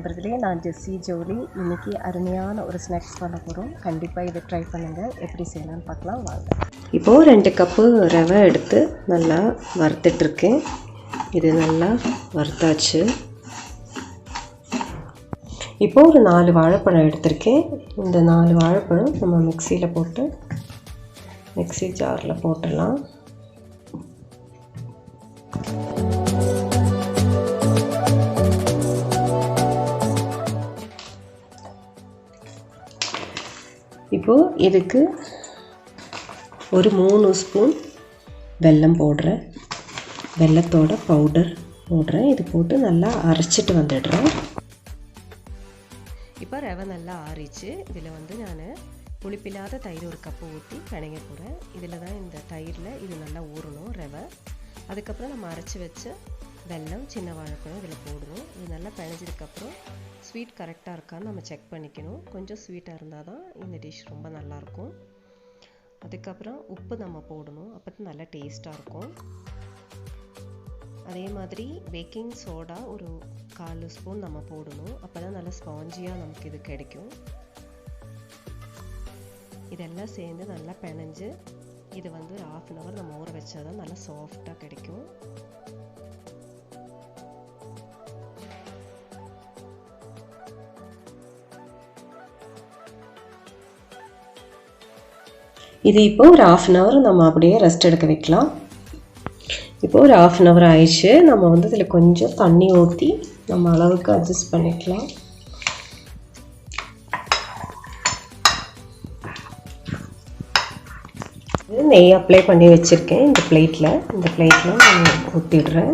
நண்பர்களே, நான் ஜெஸ்ஸி ஜோலி. இன்றைக்கி அருமையான ஒரு ஸ்நாக்ஸ் பண்ண போகிறோம். கண்டிப்பாக இதை ட்ரை பண்ணுங்கள். எப்படி செய்யலான்னு பார்க்கலாம் வாங்க. இப்போது 2 கப்பு ரவை எடுத்து நல்லா வறுத்துட்ருக்கேன். இது நல்லா வறுத்தாச்சு. இப்போது ஒரு 4 வாழைப்பழம் எடுத்திருக்கேன். இந்த 4 வாழைப்பழம் நம்ம மிக்சியில் போட்டு மிக்சி ஜாரில் போட்டுடலாம். இப்போது இதுக்கு ஒரு 3 ஸ்பூன் வெல்லம் போடுறேன். வெல்லத்தோட பவுடர் போடுறேன். இது போட்டு நல்லா அரைச்சிட்டு வந்துடுறேன். இப்போ ரவை நல்லா ஆறிச்சு. இதில் வந்து நான் புளிப்பில்லாத தயிர் 1 கப்பு ஊற்றி பிணைங்க போகிறேன். இதில் தான் இந்த தயிரில் இது நல்லா ஊறணும் ரவை. அதுக்கப்புறம் நம்ம அரைச்சி வச்ச வெல்லம், சின்ன வாழைப்பழம் இதில் போடுவோம். இது நல்லா பிணைஞ்சதுக்கப்புறம் ஸ்வீட் கரெக்டாக இருக்கான்னு நம்ம செக் பண்ணிக்கணும். கொஞ்சம் ஸ்வீட்டாக இருந்தால் தான் இந்த டிஷ் ரொம்ப நல்லாயிருக்கும். அதுக்கப்புறம் உப்பு நம்ம போடணும். அப்போ தான் நல்லா டேஸ்ட்டாக இருக்கும். அதே மாதிரி பேக்கிங் சோடா ஒரு 1/4 ஸ்பூன் நம்ம போடணும். அப்போ தான் நல்லா ஸ்பாஞ்சியாக நமக்கு இது கிடைக்கும். இதெல்லாம் சேர்ந்து நல்லா பிணைஞ்சு இது வந்து ஒரு 1/2 hour நம்ம ஊற வச்சா தான் நல்லா சாஃப்டாக கிடைக்கும். இது இப்போ ஒரு 1/2 hour நம்ம அப்படியே ரெஸ்ட் எடுக்க வைக்கலாம். இப்போ ஒரு 1/2 hour ஆயிடுச்சு. நம்ம வந்து இதில் கொஞ்சம் தண்ணி ஊற்றி நம்ம அளவுக்கு அட்ஜஸ்ட் பண்ணிக்கலாம். நெய் அப்ளை பண்ணி வச்சுருக்கேன் இந்த பிளேட்டில் நான் ஊற்றிடுறேன்.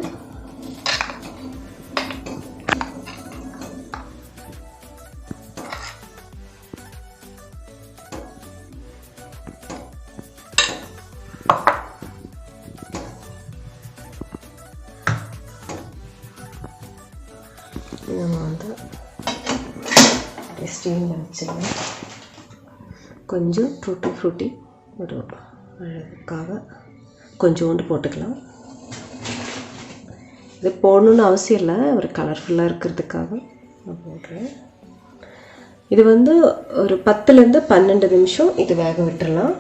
நம்ம வந்து ஸ்டீமில் வச்சுருவேன். கொஞ்சம் டூட்டி ஃப்ரூட்டி ஒரு அழகுக்காக கொஞ்சோண்டு போட்டுக்கலாம். இது போடணுன்னு அவசியம் இல்லை, ஒரு கலர்ஃபுல்லாக இருக்கிறதுக்காக நான் போடுறேன். இது வந்து ஒரு 10லேருந்து 12 நிமிஷம் இது வேக விட்டுடலாம்.